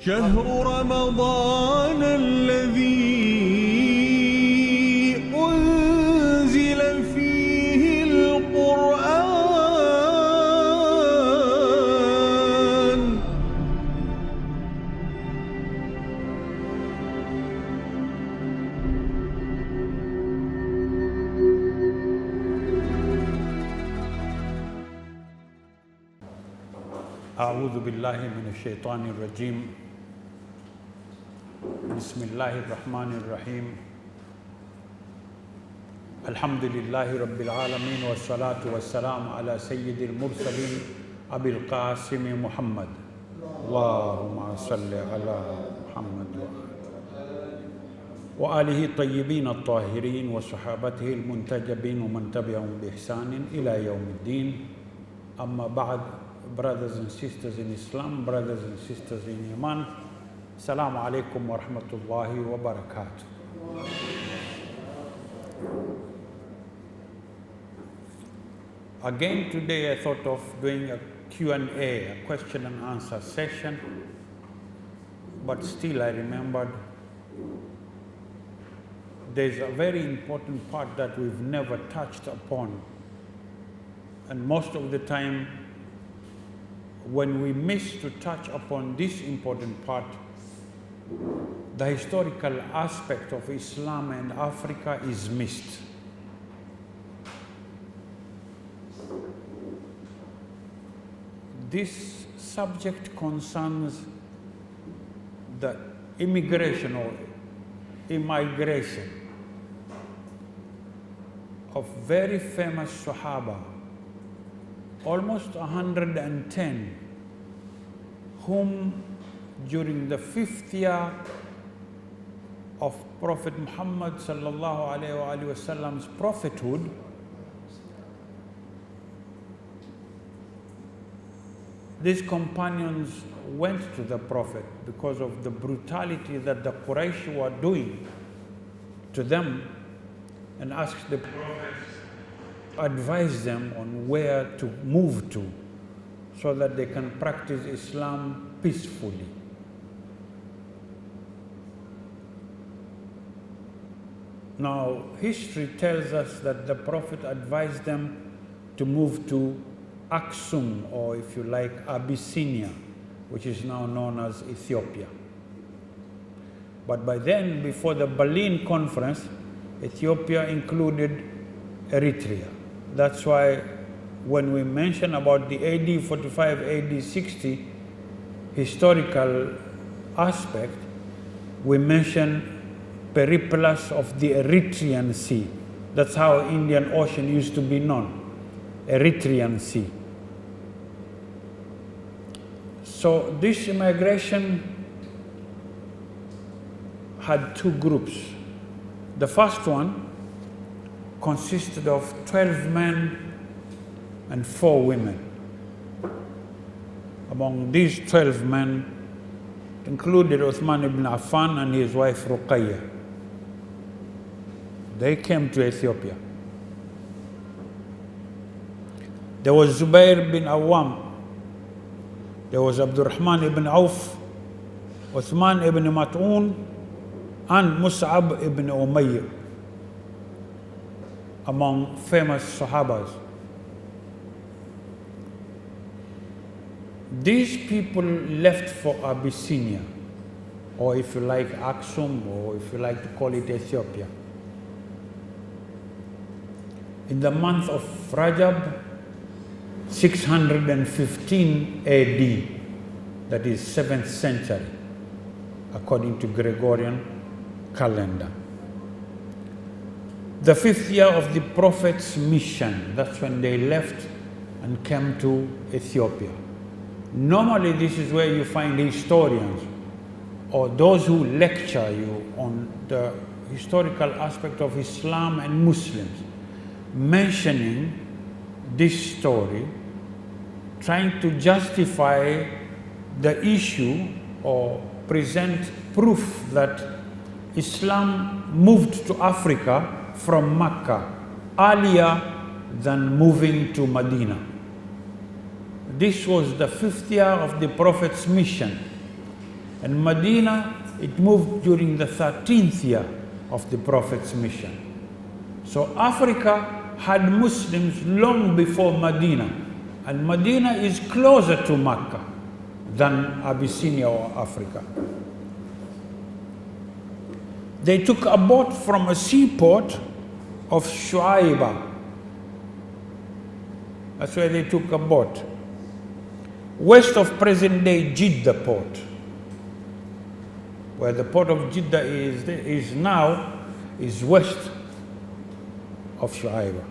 شهر رمضان الذي أنزل فيه القرآن أعوذ بالله من الشيطان الرجيم بسم الله الرحمن الرحيم الحمد لله رب العالمين والصلاة والسلام على سيد المرسلين أبي القاسم محمد اللهم صل على محمد وآله الطيبين الطاهرين وصحابته المنتجبين ومن تبعهم بإحسان إلى يوم الدين. أما بعد, brothers and sisters in Islam, brothers and sisters in Iman, Assalamu alaikum wa rahmatullahi wa barakatuh. Again today I thought of doing a Q&A, a question and answer session, but still I remembered there's a very important part that we've never touched upon, and most of the time when we miss to touch upon this important part, the historical aspect of Islam and Africa is missed. This subject concerns the immigration or immigration of very famous Sahaba, almost 110, whom during the 5th year of Prophet Muhammad sallallahu alaihi wasallam's prophethood, these companions went to the Prophet because of the brutality that the Quraysh were doing to them, and asked the Prophet to advise them on where to move to so that they can practice Islam peacefully. Now, history tells us that the Prophet advised them to move to Aksum, or if you like, Abyssinia, which is now known as Ethiopia. But by then, before the Berlin Conference, Ethiopia included Eritrea. That's why when we mention about the AD 45, AD 60 historical aspect, we mention periplus of the Eritrean Sea. That's how Indian Ocean used to be known, Eritrean Sea. So this immigration had two groups. The first one consisted of 12 men and 4 women. Among these 12 men included Uthman ibn Affan and his wife Ruqayya. They came to Ethiopia. There was Zubair bin Awam. There was Abdurrahman ibn Auf, Uthman ibn Mat'un, and Mus'ab ibn Umayr, among famous Sahabas. These people left for Abyssinia, or if you like Aksum, or if you like to call it Ethiopia, in the month of Rajab, 615 AD, that is 7th century, according to Gregorian calendar. The 5th year of the Prophet's mission, that's when they left and came to Ethiopia. Normally, this is where you find historians or those who lecture you on the historical aspect of Islam and Muslims, mentioning this story, trying to justify the issue or present proof that Islam moved to Africa from Mecca earlier than moving to Medina. This was the 5th year of the Prophet's mission. And Medina, it moved during the 13th year of the Prophet's mission. So Africa had Muslims long before Medina, and Medina is closer to Mecca than Abyssinia or Africa. They took a boat from a seaport of Shu'aiba. That's where they took a boat. West of present-day Jeddah port, where the port of Jeddah is now, is west of Shu'aiba.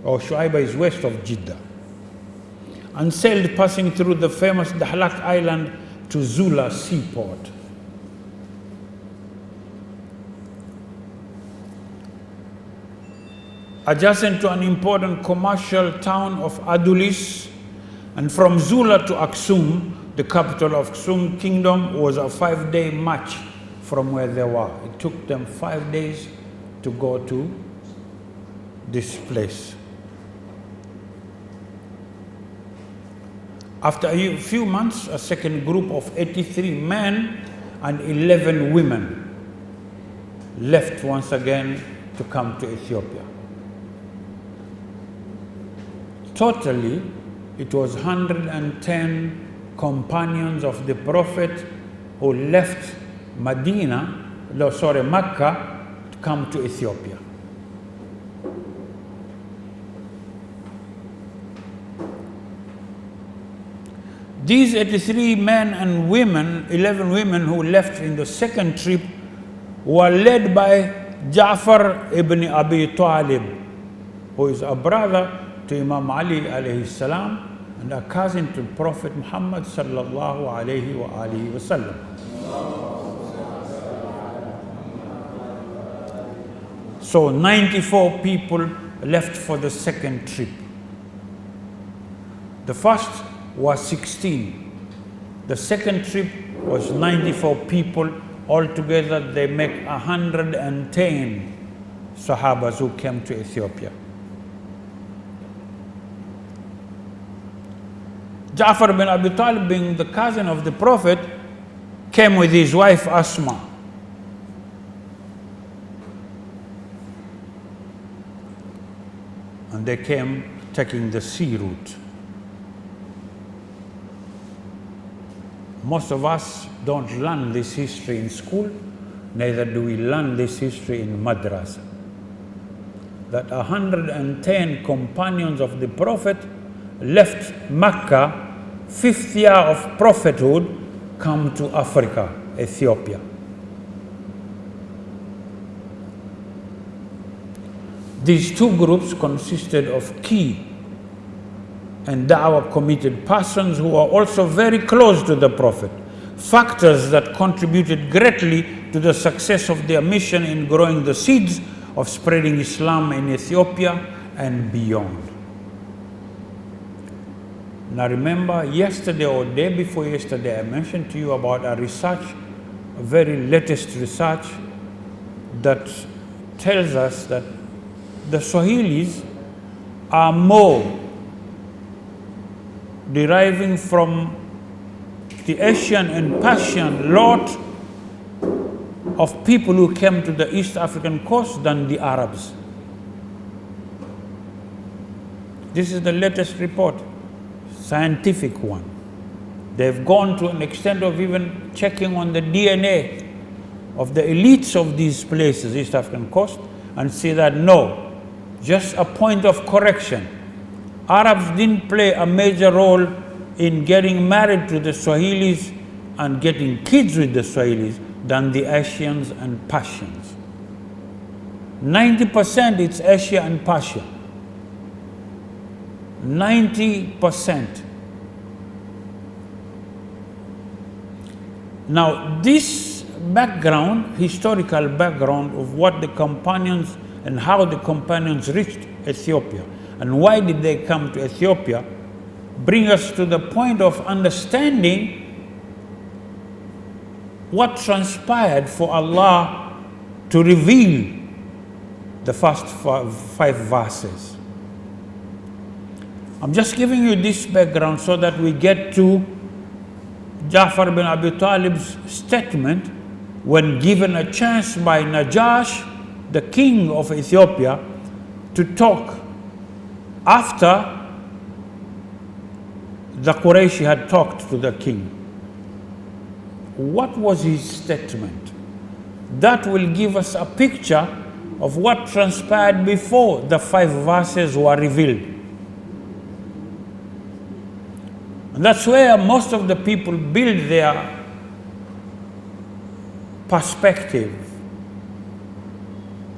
Or Shu'aiba is west of Jeddah. And sailed passing through the famous Dahlak Island to Zula seaport. Adjacent to an important commercial town of Adulis, and from Zula to Aksum, the capital of Aksum Kingdom, was a 5-day march from where they were. It took them 5 days to go to this place. After a few months, a second group of 83 men and 11 women left once again to come to Ethiopia. Totally, it was 110 companions of the Prophet who left Mecca to come to Ethiopia. These 83 men and women, 11 women who left in the second trip, were led by Ja'far ibn Abi Talib, who is a brother to Imam Ali alayhi salam and a cousin to Prophet Muhammad sallallahu alayhi wa alihi wasallam. So 94 people left for the second trip. The first was 16. The second trip was 94 people. Altogether they make 110 Sahabas who came to Ethiopia. Ja'far bin Abi Talib, being the cousin of the Prophet, came with his wife Asma. And they came taking the sea route. Most of us don't learn this history in school, neither do we learn this history in madrasa. That 110 companions of the Prophet left Mecca, 5th year of prophethood, come to Africa, Ethiopia. These two groups consisted of key and da'wah committed persons who are also very close to the Prophet, factors that contributed greatly to the success of their mission in growing the seeds of spreading Islam in Ethiopia and beyond. Now remember, yesterday or day before yesterday, I mentioned to you about a research, a very latest research that tells us that the Swahilis are more deriving from the Asian and Persian lot of people who came to the East African coast than the Arabs. This is the latest report, scientific one. They've gone to an extent of even checking on the DNA of the elites of these places, East African coast, and see that no, just a point of correction. Arabs didn't play a major role in getting married to the Swahilis and getting kids with the Swahilis than the Asians and Persians. 90% it's Asia and Persia. 90%. Now this background, historical background of what the companions and how the companions reached Ethiopia and why did they come to Ethiopia, bring us to the point of understanding what transpired for Allah to reveal the first 5 verses. I'm just giving you this background so that we get to Ja'far bin Abi Talib's statement when given a chance by Najash, the king of Ethiopia, to talk after the Qurayshi had talked to the king. What was his statement? That will give us a picture of what transpired before the 5 verses were revealed. And that's where most of the people build their perspective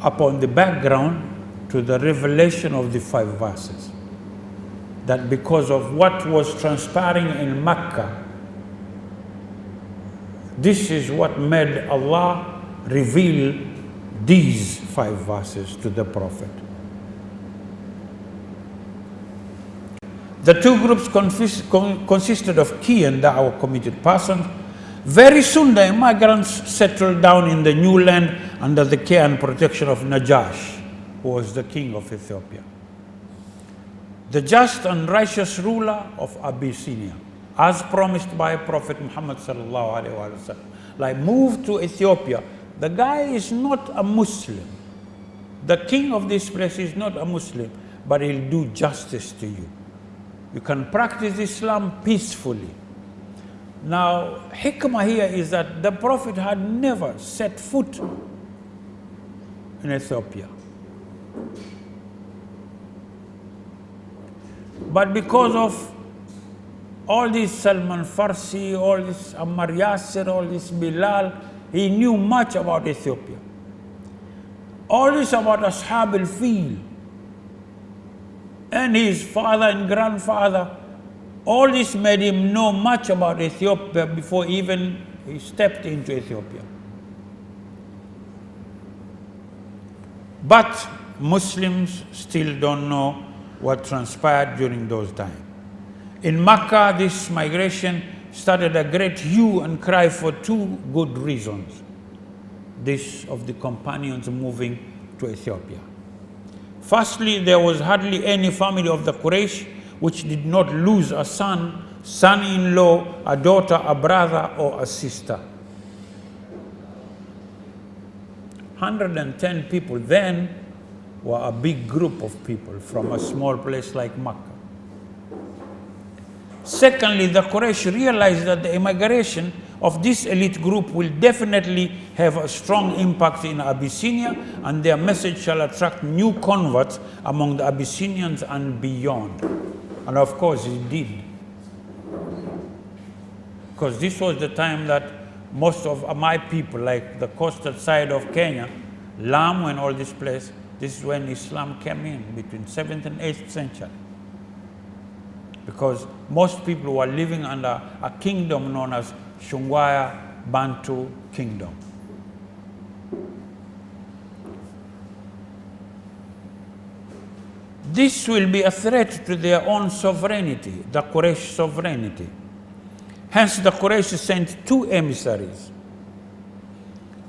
upon the background to the revelation of the 5 verses. That because of what was transpiring in Mecca, this is what made Allah reveal these 5 verses to the Prophet. The 2 groups consisted of key and da'wah committed persons. Very soon the immigrants settled down in the new land under the care and protection of Najash, who was the king of Ethiopia, the just and righteous ruler of Abyssinia, as promised by Prophet Muhammad sallallahu alaihi wasallam. Like, move to Ethiopia. The guy is not a Muslim. The king of this place is not a Muslim, but he'll do justice to you. You can practice Islam peacefully. Now, hikmah here is that the Prophet had never set foot in Ethiopia. But because of all this Salman Farsi, all this Ammar Yasser, all this Bilal, he knew much about Ethiopia. All this about Ashab al-Fil and his father and grandfather, all this made him know much about Ethiopia before even he stepped into Ethiopia. But Muslims still don't know what transpired during those times. In Mecca, this migration started a great hue and cry for 2 good reasons. This of the companions moving to Ethiopia. Firstly, there was hardly any family of the Quraysh which did not lose a son, son-in-law, a daughter, a brother, or a sister. 110 people then were a big group of people from a small place like Mecca. Secondly, the Quraysh realized that the immigration of this elite group will definitely have a strong impact in Abyssinia, and their message shall attract new converts among the Abyssinians and beyond. And of course it did. Because this was the time that most of my people, like the coastal side of Kenya, Lamu and all this place, this is when Islam came in, between 7th and 8th century. Because most people were living under a kingdom known as Shungwaya Bantu Kingdom. This will be a threat to their own sovereignty, the Quraysh sovereignty. Hence the Quraysh sent 2 emissaries,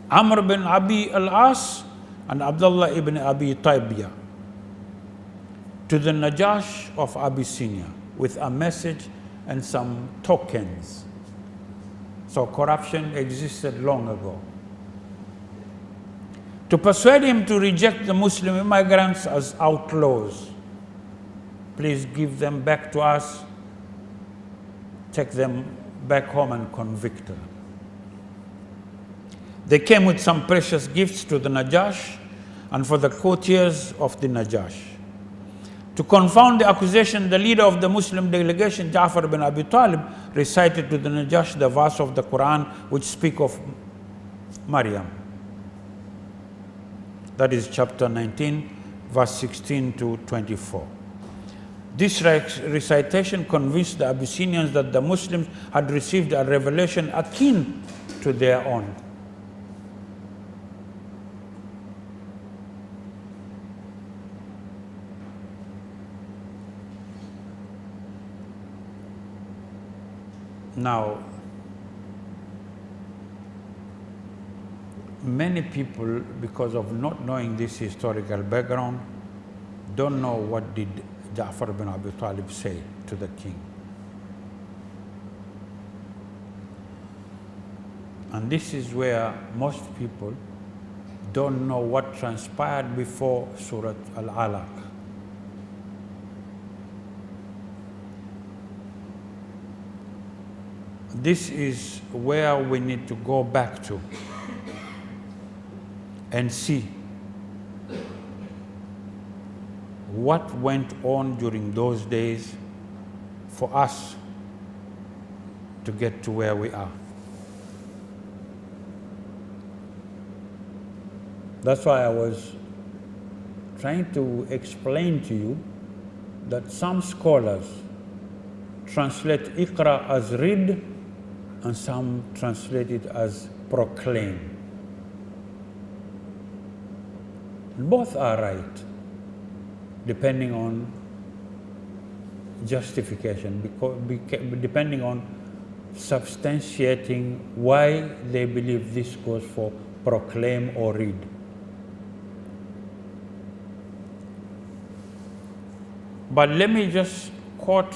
Amr bin Abi al-As and Abdullah ibn Abi Taybiyah, to the Najash of Abyssinia with a message and some tokens. So corruption existed long ago. To persuade him to reject the Muslim immigrants as outlaws. Please give them back to us, take them back home and convict them. They came with some precious gifts to the Najash and for the courtiers of the Najash. To confound the accusation, the leader of the Muslim delegation, Ja'far bin Abi Talib, recited to the Najash the verse of the Quran which speak of Maryam. That is chapter 19, verse 16 to 24. This recitation convinced the Abyssinians that the Muslims had received a revelation akin to their own. Now, many people, because of not knowing this historical background, don't know what did Ja'far bin Abi Talib say to the king. And this is where most people don't know what transpired before Surah Al-Alaq. This is where we need to go back to and see what went on during those days for us to get to where we are. That's why I was trying to explain to you that some scholars translate Iqra as read and some translate it as proclaim. Both are right, depending on justification, depending on substantiating why they believe this goes for proclaim or read. But let me just quote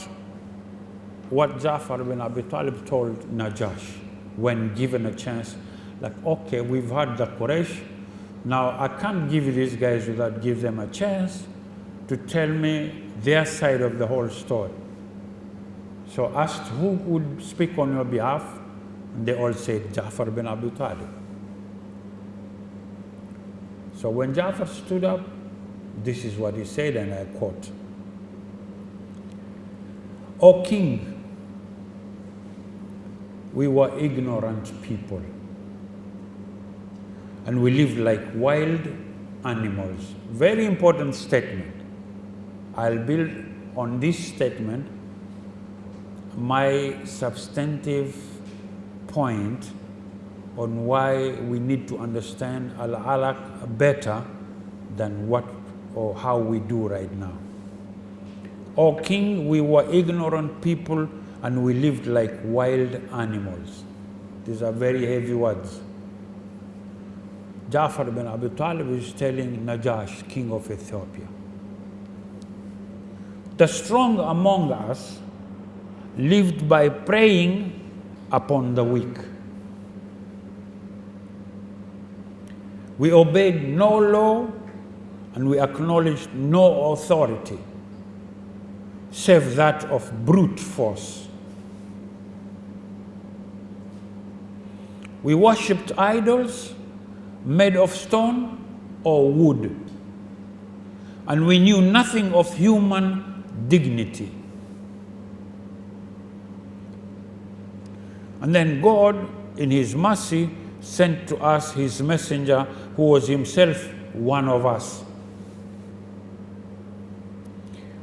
what Ja'far bin Abi Talib told Najash when given a chance. Like, okay, we've had the Quraysh, now I can't give you these guys without give them a chance to tell me their side of the whole story. So asked who would speak on your behalf, and they all said Ja'far bin Abi Talib. So when Ja'far stood up, this is what he said, and I quote, "O king, we were ignorant people, and we lived like wild animals." Very important statement. I'll build on this statement my substantive point on why we need to understand Al-Alaq better than what or how we do right now. O king, we were ignorant people and we lived like wild animals. These are very heavy words. Ja'far bin Abi Talib is telling Najash, king of Ethiopia, the strong among us lived by preying upon the weak. We obeyed no law and we acknowledged no authority save that of brute force. We worshipped idols made of stone or wood, and we knew nothing of human dignity. And then God, in His mercy, sent to us His messenger, who was himself one of us.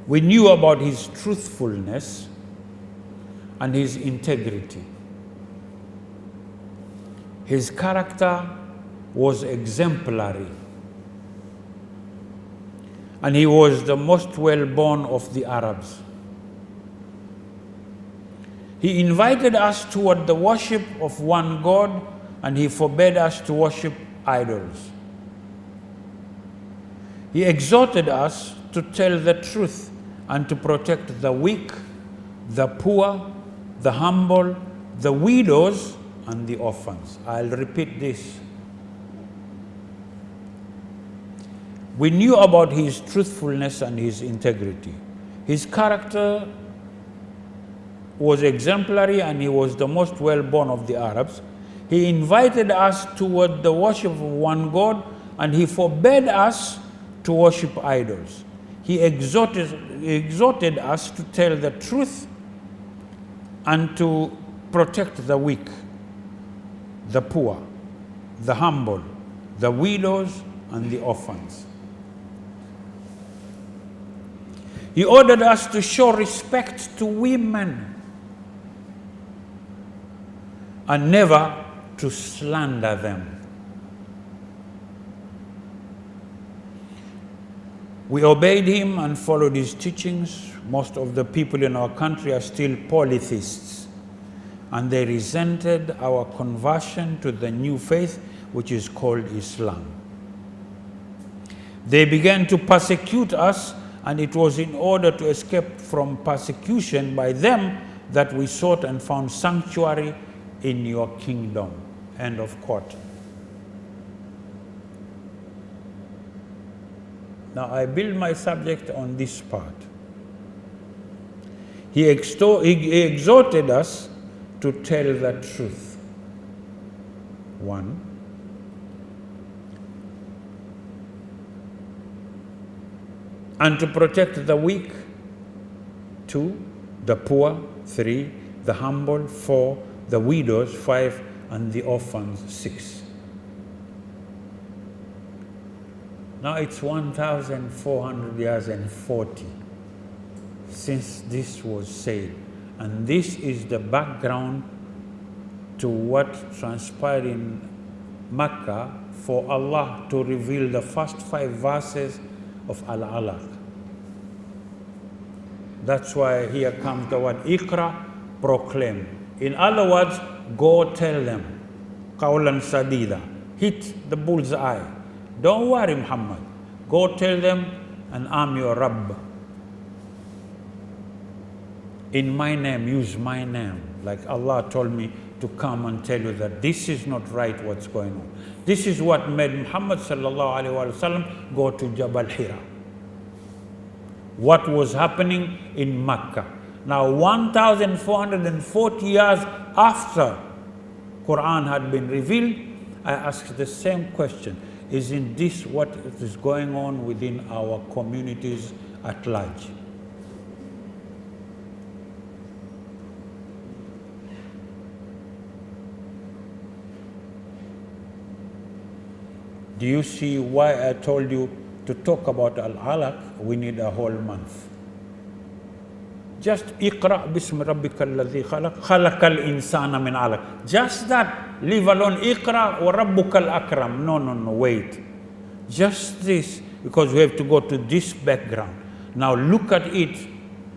We knew about his truthfulness and his integrity. His character was exemplary, and he was the most well-born of the Arabs. He invited us toward the worship of one God, and he forbade us to worship idols. He exhorted us to tell the truth and to protect the weak, the poor, the humble, the widows, and the orphans. I'll repeat this. We knew about his truthfulness and his integrity. His character was exemplary, and he was the most well-born of the Arabs. He invited us toward the worship of one God, and he forbade us to worship idols. He exhorted us to tell the truth and to protect the weak, the poor, the humble, the widows, and the orphans. He ordered us to show respect to women and never to slander them. We obeyed him and followed his teachings. Most of the people in our country are still polytheists, and they resented our conversion to the new faith, which is called Islam. They began to persecute us, and it was in order to escape from persecution by them that we sought and found sanctuary in your kingdom. End of quote. Now I build my subject on this part. He exhorted us to tell the truth. 1. And to protect the weak. 2. The poor. 3. The humble. 4. The widows. 5. And the orphans. 6. Now it's 1,400 years and 40 since this was said. And this is the background to what transpired in Mecca for Allah to reveal the first 5 verses of Al-Alaq. That's why here comes the word Iqra, proclaim. In other words, go tell them. Qawlan sadida. Hit the bullseye. Don't worry, Muhammad. Go tell them, and I'm your Rabb. In my name, use my name. Like Allah told me to come and tell you that this is not right what's going on. This is what made Muhammad sallallahu alaihi wasallam go to Jabal Hira. What was happening in Mecca. Now 1,440 years after Quran had been revealed, I asked the same question. Isn't this what is going on within our communities at large? Do you see why I told you to talk about Al-Alaq? We need a whole month. Just Iqra bismi rabbika alladhi khalaq, khalaqal insana min alaq. Just that, leave alone Iqra wa rabbukal akram. No, wait. Just this, because we have to go to this background. Now look at it.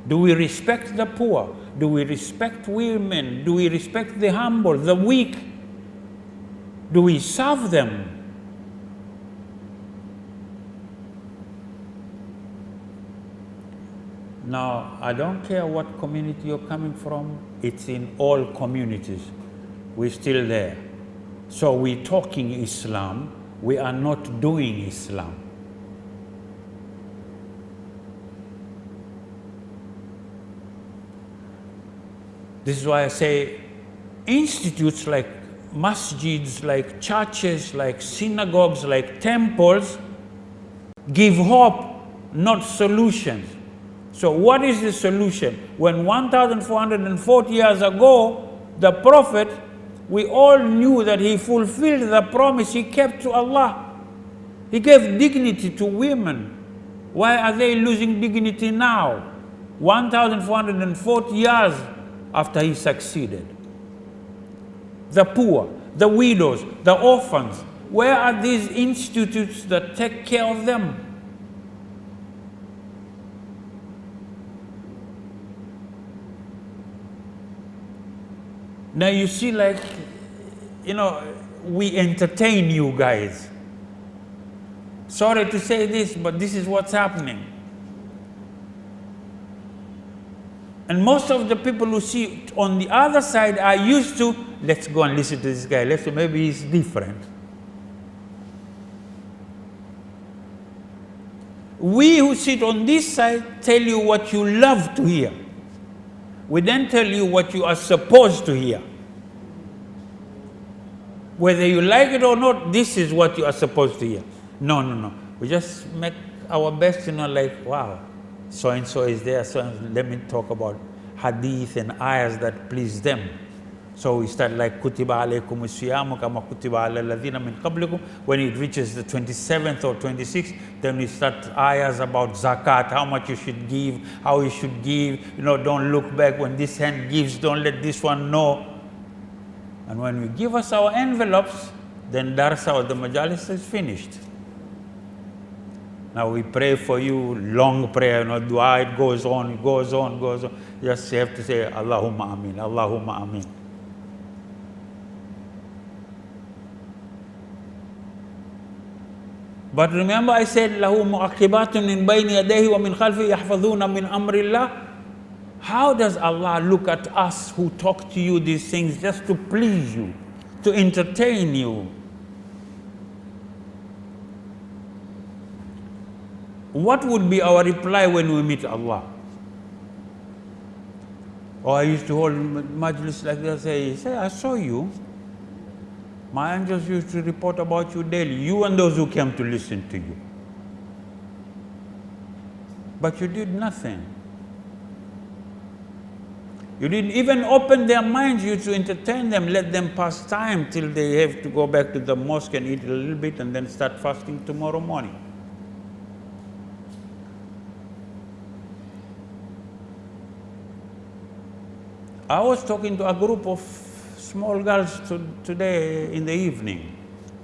Do we respect the poor? Do we respect women? Do we respect the humble, the weak? Do we serve them? Now, I don't care what community you're coming from, it's in all communities. We're still there. So we're talking Islam, we are not doing Islam. This is why I say institutes like masjids, like churches, like synagogues, like temples, give hope, not solutions. So what is the solution? When 1,440 years ago, the Prophet, we all knew that he fulfilled the promise he kept to Allah. He gave dignity to women. Why are they losing dignity now? 1,440 years after he succeeded. The poor, the widows, the orphans, where are these institutes that take care of them? Now you see, like, we entertain you guys. Sorry to say this, but this is what's happening. And most of the people who see on the other side are used to, let's go and listen to this guy, maybe he's different. We who sit on this side tell you what you love to hear. We then tell you what you are supposed to hear. Whether you like it or not, this is what you are supposed to hear. No. We just make our best, like, wow, so-and-so is there, so let me talk about hadith and ayahs that please them. So we start like, Kutiba alaykum as-siyamu kama kutiba ala alladhina min qablikum. When it reaches the 27th or 26th, then we start ayahs about zakat, how much you should give, how you should give. Don't look back when this hand gives, don't let this one know. And when we give us our envelopes, then darsa or the majalis is finished. Now we pray for you, long prayer, dua, it goes on. Just you have to say, Allahumma ameen, Allahumma ameen. But remember I said, lahu mu'aqibatun min bayni yadayhi wa min khalfi yahfadhuna min amrillah. How does Allah look at us who talk to you these things just to please you, to entertain you. What would be our reply when we meet Allah? Or I used to hold majlis like that, say, I saw you. My angels used to report about you daily, you and those who came to listen to you. But you did nothing. You didn't even open their minds, you to entertain them, let them pass time till they have to go back to the mosque and eat a little bit and then start fasting tomorrow morning. I was talking to a group of small girls today in the evening,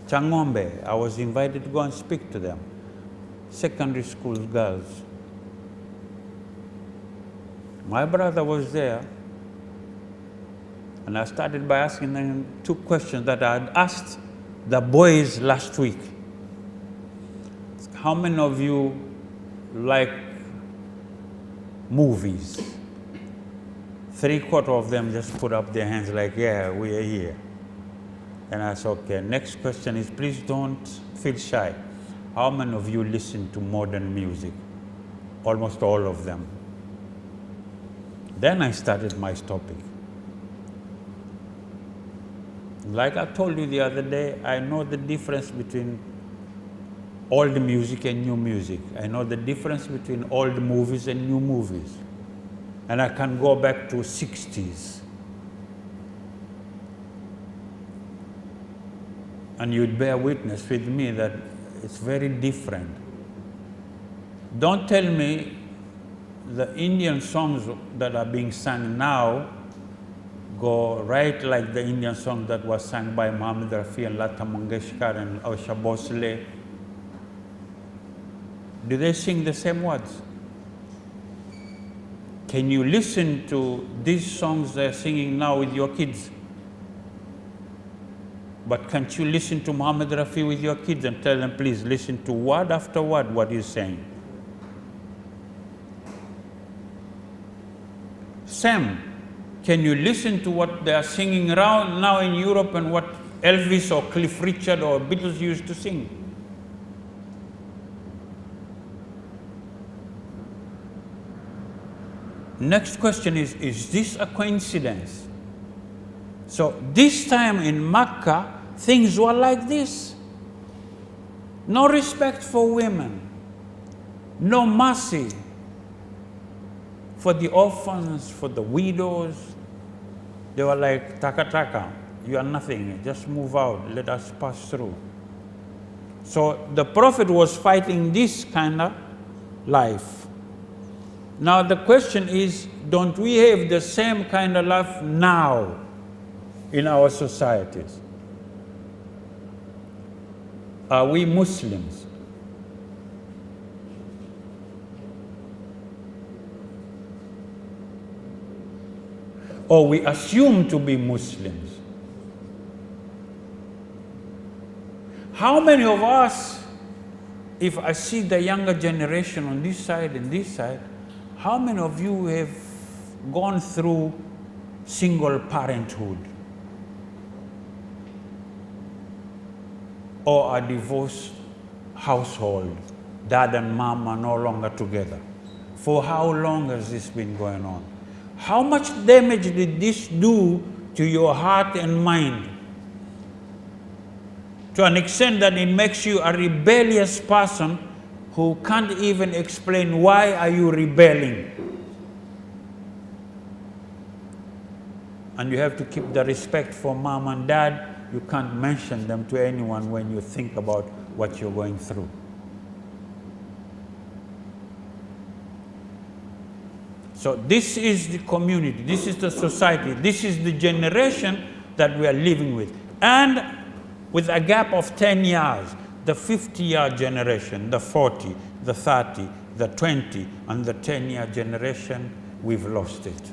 Changombe. I was invited to go and speak to them, secondary school girls. My brother was there, and I started by asking them 2 questions that I had asked the boys last week. How many of you like movies? 3/4 of them just put up their hands like, yeah, we are here. And I said, okay, next question is, please don't feel shy. How many of you listen to modern music? Almost all of them. Then I started my topic. Like I told you the other day, I know the difference between old music and new music. I know the difference between old movies and new movies. And I can go back to 60s. And you'd bear witness with me that it's very different. Don't tell me the Indian songs that are being sung now go right like the Indian song that was sung by Muhammad Rafi and Lata Mangeshkar and Asha Bhosle. Do they sing the same words? Can you listen to these songs they're singing now with your kids? But can't you listen to Muhammad Rafi with your kids and tell them, please listen to word after word what he's saying? Sam, can you listen to what they are singing around now in Europe and what Elvis or Cliff Richard or Beatles used to sing? Next question is this a coincidence? So this time in Mecca, things were like this. No respect for women, no mercy for the orphans, for the widows. They were like, taka taka, you are nothing, just move out, let us pass through. So the Prophet was fighting this kind of life. Now the question is, don't we have the same kind of life now in our societies? Are we Muslims? Or we assume to be Muslims? How many of us, if I see the younger generation on this side and this side, how many of you have gone through single parenthood or a divorced household? Dad and mom are no longer together. For how long has this been going on? How much damage did this do to your heart and mind? To an extent that it makes you a rebellious person who can't even explain why are you rebelling. And you have to keep the respect for mom and dad. You can't mention them to anyone when you think about what you're going through. So this is the community, this is the society, this is the generation that we are living with. And with a gap of 10 years, the 50-year generation, the 40, the 30, the 20, and the 10-year generation, we've lost it.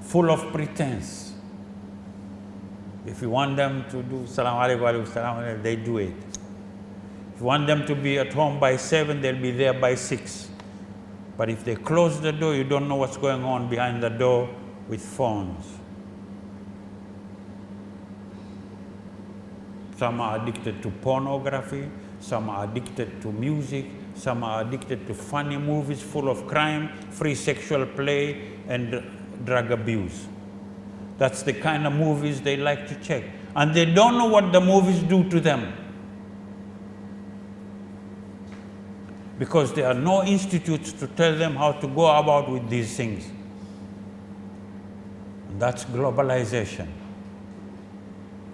Full of pretense. If you want them to do salam alaikum, salam alaikum, they do it. If you want them to be at home by 7, they'll be there by 6. But if they close the door, you don't know what's going on behind the door with phones. Some are addicted to pornography, some are addicted to music, some are addicted to funny movies full of crime, free sexual play, and drug abuse. That's the kind of movies they like to check. And they don't know what the movies do to them. Because there are no institutes to tell them how to go about with these things. And that's globalization.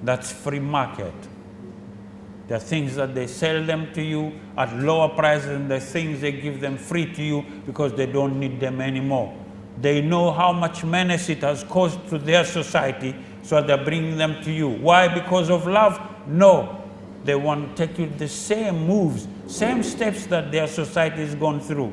That's free market. There are things that they sell them to you at lower prices than the things they give them free to you because they don't need them anymore. They know how much menace it has caused to their society, so they're bringing them to you. Why? Because of love? No. They want to take you the same moves, same steps that their society has gone through.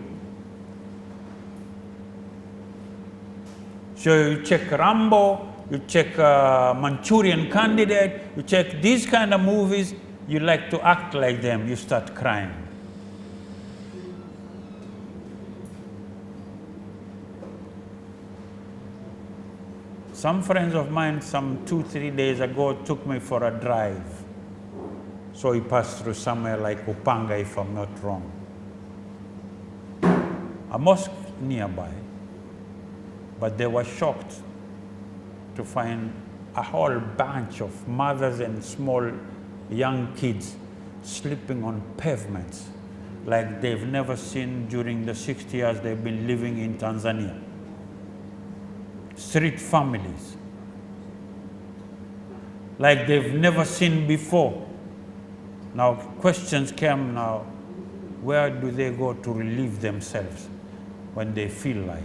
So you check Rambo, you check Manchurian Candidate, you check these kind of movies, you like to act like them, you start crying. Some friends of mine, some 2-3 days ago, took me for a drive. So we passed through somewhere like Upanga, if I'm not wrong. A mosque nearby. But they were shocked to find a whole bunch of mothers and small young kids sleeping on pavements like they've never seen during the 60 years they've been living in Tanzania. Street families, like they've never seen before. Now questions came now, where do they go to relieve themselves when they feel like?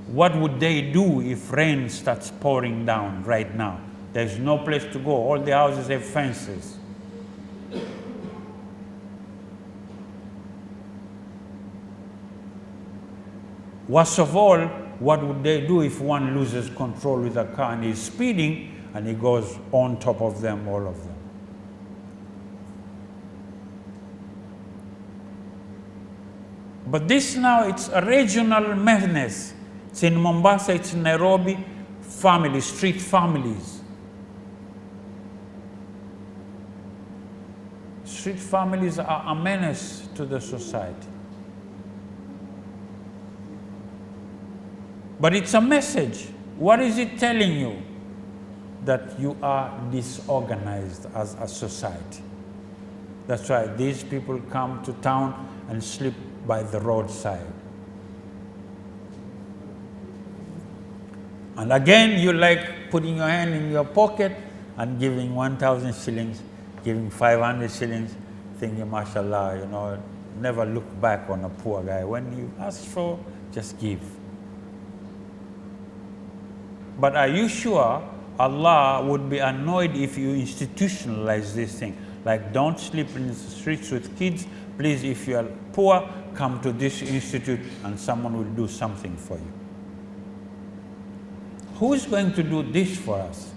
What would they do if rain starts pouring down right now? There's no place to go. All the houses have fences. Worst of all, what would they do if one loses control with a car and is speeding and he goes on top of them, all of them? But this now, it's a regional madness. It's in Mombasa, it's in Nairobi, families, street families. Street families are a menace to the society. But it's a message. What is it telling you? That you are disorganized as a society. That's why these people come to town and sleep by the roadside. And again, you like putting your hand in your pocket and giving 1,000 shillings, giving 500 shillings, thinking, mashallah, never look back on a poor guy. When you ask for, just give. But are you sure Allah would be annoyed if you institutionalize this thing? Like, don't sleep in the streets with kids. Please, if you are poor, come to this institute and someone will do something for you. Who is going to do this for us?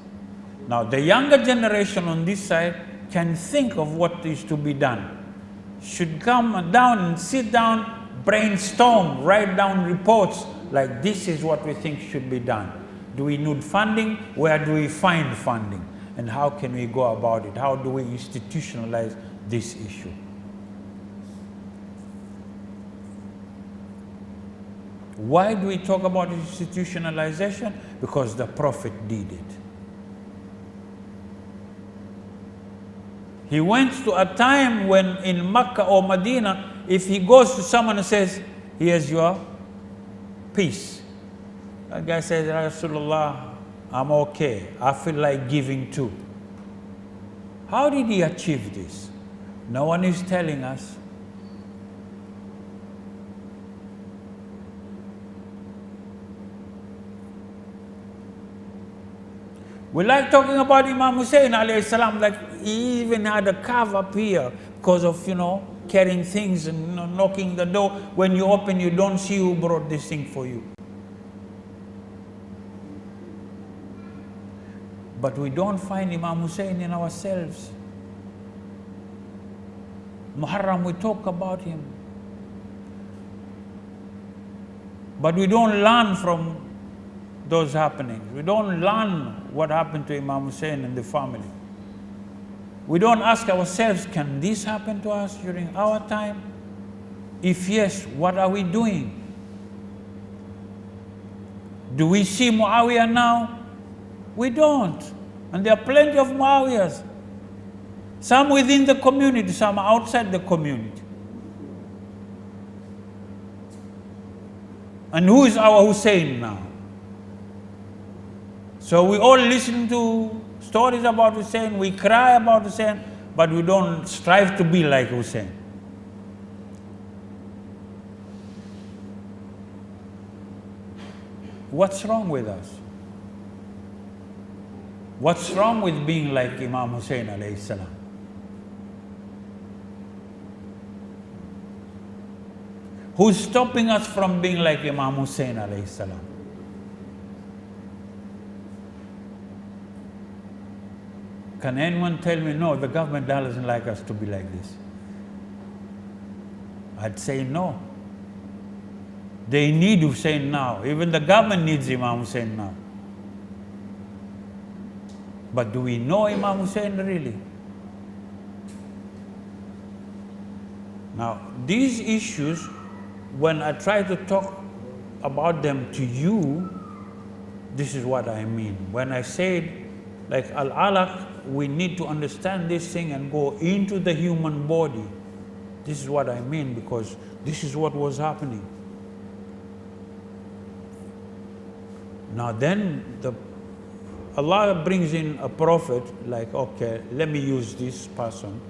Now, the younger generation on this side can think of what is to be done. Should come down and sit down, brainstorm, write down reports like this is what we think should be done. Do we need funding? Where do we find funding? And how can we go about it? How do we institutionalize this issue? Why do we talk about institutionalization? Because the Prophet did it. He went to a time when in Mecca or Medina, if he goes to someone and says, here's your peace. That guy says, Rasulullah, I'm okay. I feel like giving too. How did he achieve this? No one is telling us. We like talking about Imam Hussein alayhi salam, like he even had a carve up here because of, carrying things and knocking the door. When you open, you don't see who brought this thing for you. But we don't find Imam Hussein in ourselves. Muharram, we talk about him. But we don't learn from those happenings. We don't learn what happened to Imam Hussein and the family. We don't ask ourselves, can this happen to us during our time? If yes, what are we doing? Do we see Muawiyah now? We don't. And there are plenty of Muawiyahs. Some within the community, some outside the community. And who is our Hussein now? So we all listen to stories about Hussein, we cry about Hussein, but we don't strive to be like Hussein. What's wrong with us? What's wrong with being like Imam Hussein alayhi salam? Who's stopping us from being like Imam Hussein alayhi salam? Can anyone tell me, no, the government doesn't like us to be like this? I'd say no. They need Hussein now. Even the government needs Imam Hussein now. But do we know Imam Hussein really? Now, these issues, when I try to talk about them to you, this is what I mean. When I said, like Al-Alaq, we need to understand this thing and go into the human body. This is what I mean, because this is what was happening. Now then, Allah brings in a prophet, like, okay, let me use this person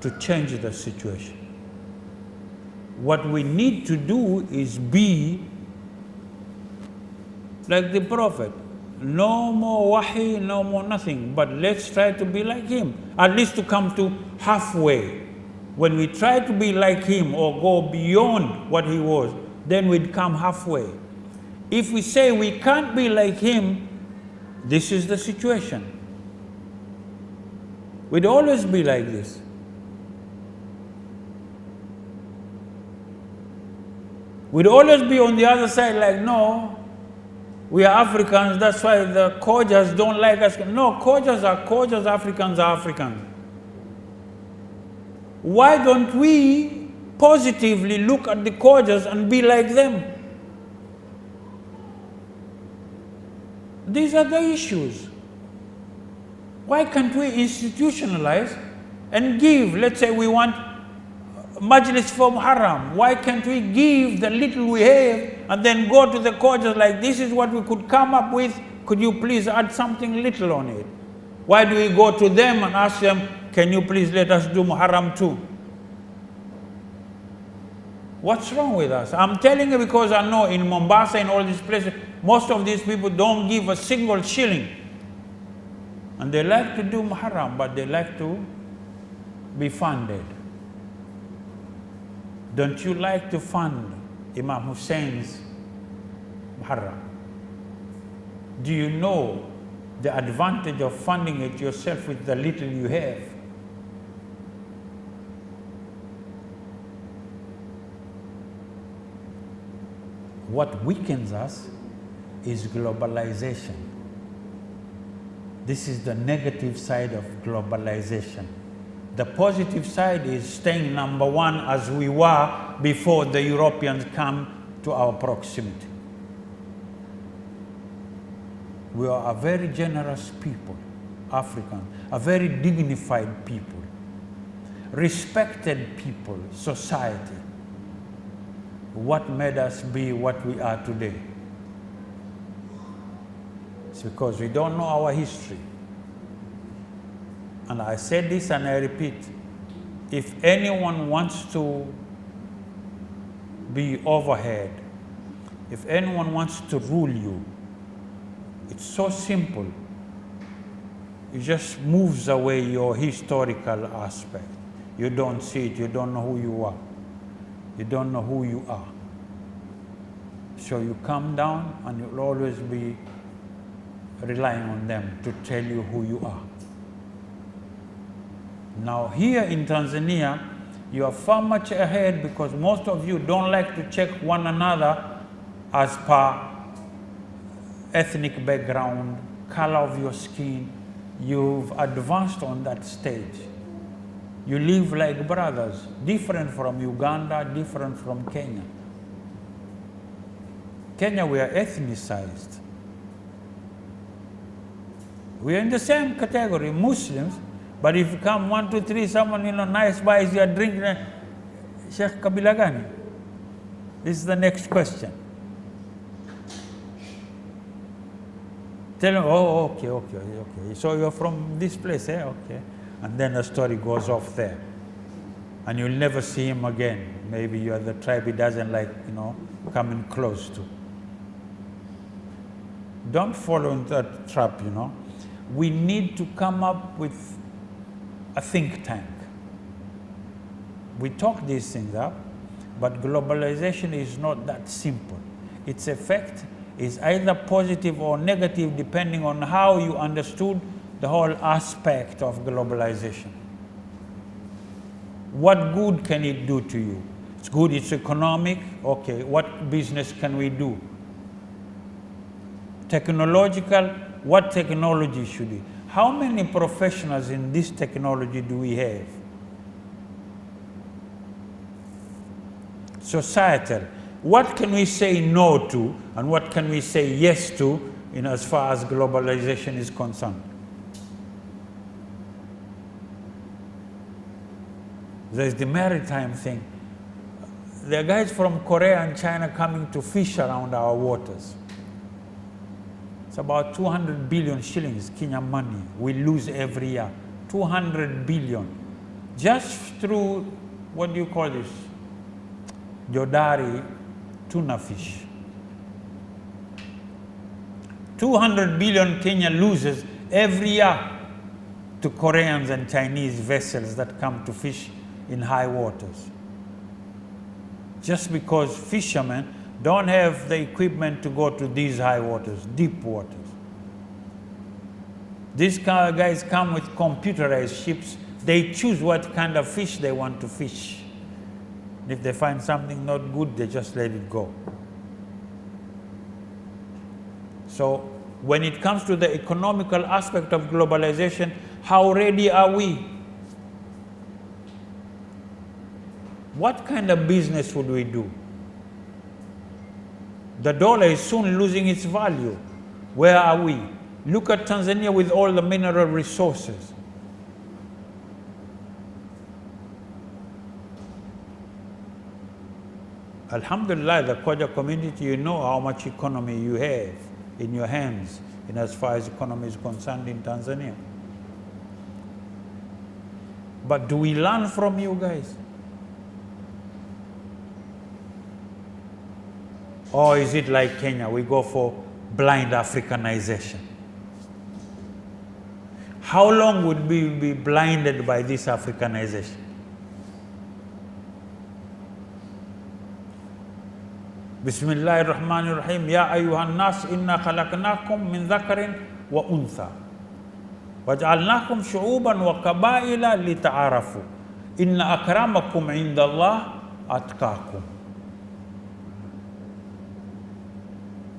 to change the situation. What we need to do is be like the prophet. No more wahi, no more nothing, but let's try to be like him. At least to come to halfway. When we try to be like him or go beyond what he was, then we'd come halfway. If we say we can't be like him, this is the situation. We'd always be like this. We'd always be on the other side like, no, we are Africans, that's why the Khojas don't like us. No, Khojas are Khojas, Africans are Africans. Why don't we positively look at the Khojas and be like them? These are the issues. Why can't we institutionalize and give, let's say we want Majlis for Muharram. Why can't we give the little we have and then go to the Khojas like, this is what we could come up with, could you please add something little on it? Why do we go to them and ask them, can you please let us do Muharram too? What's wrong with us? I'm telling you because I know in Mombasa and all these places, most of these people don't give a single shilling. And they like to do Muharram, but they like to be funded. Don't you like to fund Imam Hussein's Muharram? Do you know the advantage of funding it yourself with the little you have? What weakens us is globalization. This is the negative side of globalization. The positive side is staying number one as we were before the Europeans come to our proximity. We are a very generous people, Africans, a very dignified people, respected people, society. What made us be what we are today? It's because we don't know our history. And I said this and I repeat, if anyone wants to be overhead, if anyone wants to rule you, it's so simple. It just moves away your historical aspect. You don't see it, you don't know who you are. You don't know who you are. So you come down and you'll always be relying on them to tell you who you are. Now here in Tanzania, you are far much ahead because most of you don't like to check one another as per ethnic background, color of your skin, you've advanced on that stage. You live like brothers, different from Uganda, different from Kenya. Kenya, we are ethnicized. We are in the same category, Muslims, but if you come 1, 2, 3, someone, nice buys you a drink, Sheikh Kabila gani? This is the next question. Tell him, oh, okay. So you're from this place, eh? Okay. And then the story goes off there. And you'll never see him again. Maybe you're the tribe he doesn't like, coming close to. Don't fall into that trap, We need to come up with a think tank. We talk these things up, but globalization is not that simple. Its effect is either positive or negative depending on how you understood the whole aspect of globalization. What good can it do to you? It's good, it's economic. Okay, what business can we do? Technological, what technology should we? How many professionals in this technology do we have? Societal, what can we say no to and what can we say yes to as far as globalization is concerned? There's the maritime thing. There are guys from Korea and China coming to fish around our waters. It's about 200 billion shillings, Kenyan money, we lose every year. 200 billion. Just through, what do you call this? Jodari tuna fish. 200 billion Kenya loses every year to Koreans and Chinese vessels that come to fish in high waters. Just because fishermen don't have the equipment to go to these high waters, deep waters. These guys come with computerized ships. They choose what kind of fish they want to fish. If they find something not good, they just let it go. So when it comes to the economical aspect of globalization, how ready are we? What kind of business would we do? The dollar is soon losing its value. Where are we? Look at Tanzania with all the mineral resources. Alhamdulillah, the Khoja community, you know how much economy you have in your hands, in as far as economy is concerned in Tanzania. But do we learn from you guys? Or is it like Kenya, we go for blind Africanization? How long would we be blinded by this Africanization? Bismillahir Rahmanir Rahim. Ya ayyuhan nas inna khalaqnakum min dhakarin wa untha waj'alnakum shu'uban wa qabaila lita'arafu inna akramakum 'indallah atqakum.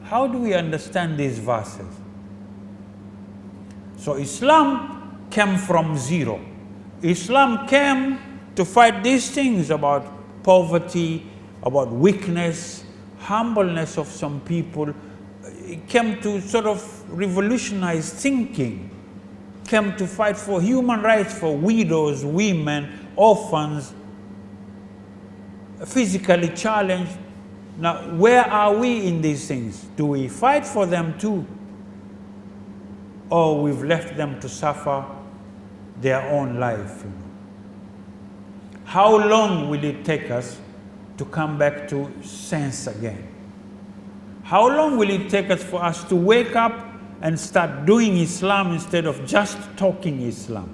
How do we understand these verses? So Islam came from zero. Islam came to fight these things about poverty, about weakness, humbleness of some people. It came to sort of revolutionize thinking, came to fight for human rights for widows, women, orphans, physically challenged. Now, where are we in these things? Do we fight for them too? Or we've left them to suffer their own life? How long will it take us to come back to sense again? How long will it take us for us to wake up and start doing Islam instead of just talking Islam?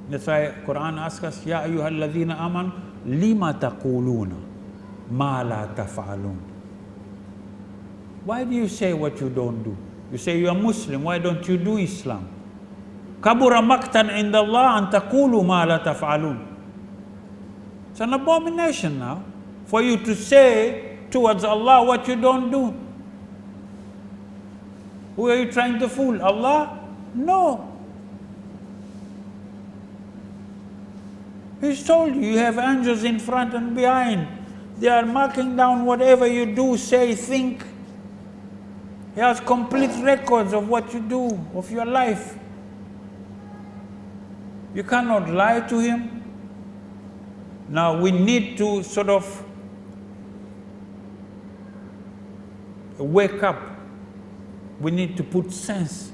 That's why Quran asks us, Ya ayyuhal ladhina aman, lima taquluna ma la taf'alun. Why do you say what you don't do? You say you are Muslim, why don't you do Islam? Kabura maktan inda Allah an taqulu ma la taf'alun. It's an abomination now for you to say towards Allah what you don't do. Who are you trying to fool? Allah? No. He's told you, you have angels in front and behind. They are marking down whatever you do, say, think. He has complete records of what you do, of your life. You cannot lie to him. Now we need to sort of wake up. We need to put sense.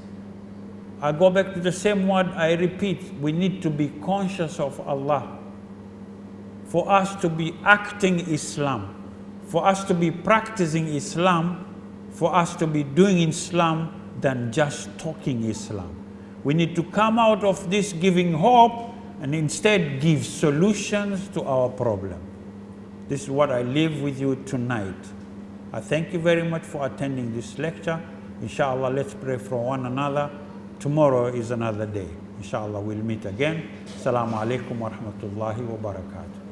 I go back to the same word, I repeat, we need to be conscious of Allah. For us to be acting Islam, for us to be practicing Islam, for us to be doing Islam than just talking Islam. We need to come out of this giving hope and instead give solutions to our problem. This is what I leave with you tonight. I thank you very much for attending this lecture. Inshallah, let's pray for one another. Tomorrow is another day. Inshallah, we'll meet again. Assalamu alaikum wa rahmatullahi wa barakatuh.